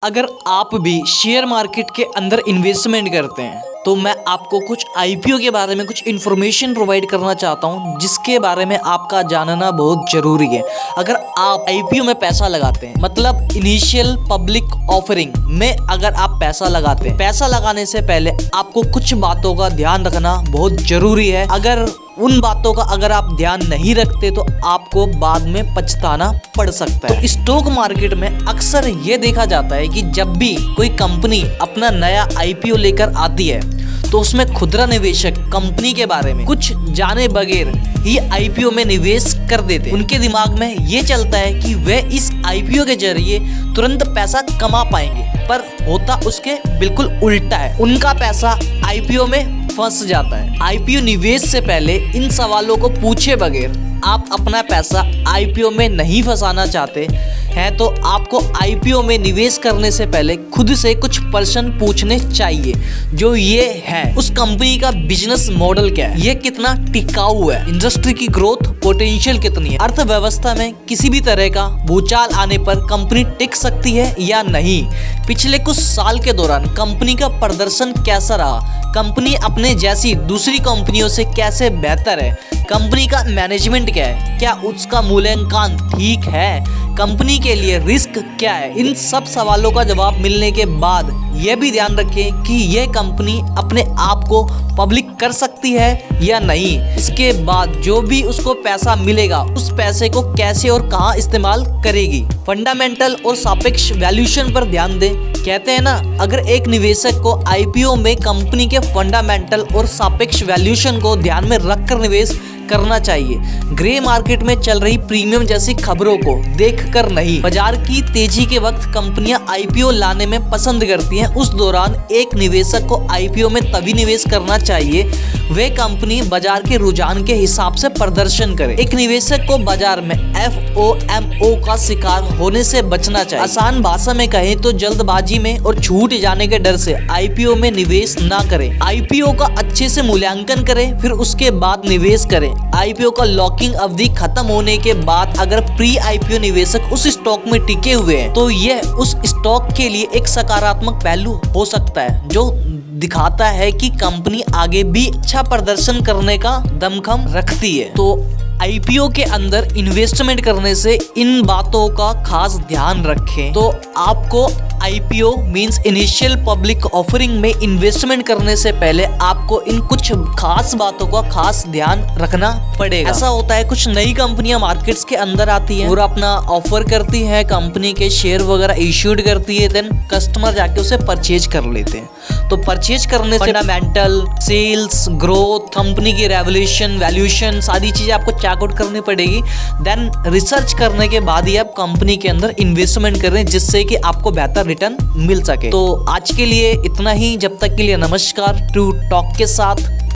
अगर आप भी शेयर मार्केट के अंदर इन्वेस्टमेंट करते हैं तो मैं आपको कुछ आईपीओ के बारे में कुछ इन्फॉर्मेशन प्रोवाइड करना चाहता हूं, जिसके बारे में आपका जानना बहुत ज़रूरी है। अगर आप आईपीओ में पैसा लगाते हैं, मतलब इनिशियल पब्लिक ऑफरिंग में अगर आप पैसा लगाते हैं, पैसा लगाने से पहले आपको कुछ बातों का ध्यान रखना बहुत ज़रूरी है। अगर उन बातों का अगर आप ध्यान नहीं रखते तो आपको बाद में पछताना पड़ सकता है। तो स्टॉक मार्केट में अक्सर ये देखा जाता है कि जब भी कोई कंपनी अपना नया आईपीओ लेकर आती है तो उसमें खुदरा निवेशक कंपनी के बारे में कुछ जाने बगैर ही आईपीओ में निवेश कर देते हैं। उनके दिमाग में ये चलता है कि वे इस आईपीओ के जरिए तुरंत पैसा कमा पाएंगे, पर होता उसके बिल्कुल उल्टा है। उनका पैसा आईपीओ में फंस जाता है। आईपीओ निवेश से पहले इन सवालों को पूछे बगैर आप अपना पैसा आईपीओ में नहीं फंसाना चाहते हैं तो आपको आईपीओ में निवेश करने से पहले खुद से कुछ प्रश्न पूछने चाहिए, जो ये है उस कंपनी का बिजनेस मॉडल क्या है, ये कितना टिकाऊ है, इंडस्ट्री की ग्रोथ पोटेंशियल कितनी है, अर्थव्यवस्था में किसी भी तरह का भूचाल आने पर कंपनी टिक सकती है या नहीं, पिछले कुछ साल के दौरान कंपनी का प्रदर्शन कैसा रहा, कंपनी अपने जैसी दूसरी कंपनियों से कैसे बेहतर है, कंपनी का मैनेजमेंट क्या है, क्या उसका मूल्यांकन ठीक है, कंपनी के लिए रिस्क क्या है। इन सब सवालों का जवाब मिलने के बाद यह भी ध्यान रखें कि यह कंपनी अपने आप को पब्लिक कर सकती है या नहीं। इसके बाद जो भी उसको पैसा मिलेगा उस पैसे को कैसे और कहां इस्तेमाल करेगी। फंडामेंटल और सापेक्ष वैल्यूएशन पर ध्यान दें। कहते हैं ना, अगर एक निवेशक को आईपीओ में कंपनी के फंडामेंटल और सापेक्ष वैल्यूएशन को ध्यान में रखकर निवेश करना चाहिए। ग्रे मार्केट में चल रही प्रीमियम जैसी खबरों को देखकर नहीं। बाजार की तेजी के वक्त कंपनियां आईपीओ लाने में पसंद करती हैं। उस दौरान एक निवेशक को आईपीओ में तभी निवेश करना चाहिए वे कंपनी बाजार के रुझान के हिसाब से प्रदर्शन करे। एक निवेशक को बाजार में एफओएमओ का शिकार होने से बचना चाहिए। आसान भाषा में कहें तो जल्दबाजी में और छूट जाने के डर से आईपीओ में निवेश ना करें। आईपीओ का अच्छे से मूल्यांकन करें, फिर उसके बाद निवेश करें। आईपीओ का लॉकिंग अवधि खत्म होने के बाद अगर प्री आईपीओ निवेशक उस स्टॉक में टिके हुए हैं तो यह उस स्टॉक के लिए एक सकारात्मक पहलू हो सकता है, जो दिखाता है कि कंपनी आगे भी अच्छा प्रदर्शन करने का दमखम रखती है। तो आईपीओ के अंदर इन्वेस्टमेंट करने से इन बातों का खास ध्यान रखें। तो आपको IPO means initial public offering में इन्वेस्टमेंट करने से पहले आपको इन कुछ खास बातों का खास ध्यान रखना पड़ेगा। ऐसा होता है कुछ नई कंपनियां मार्केट्स के अंदर आती हैं और अपना ऑफर करती है, कंपनी के शेयर वगैरह इश्यूड करती है, देन कस्टमर जाके उसे परचेज कर लेते हैं। तो परचेज करने से फंडामेंटल, सेल्स, ग्रोथ, कंपनी की वैल्यूएशन सारी चीजें आपको चेकआउट करनी पड़ेगी। देन रिसर्च करने के बाद ही आप कंपनी के अंदर इन्वेस्टमेंट करें, जिससे कि आपको बेहतर रिटर्न मिल सके। तो आज के लिए इतना ही। जब तक के लिए नमस्कार। ट्रू टॉक के साथ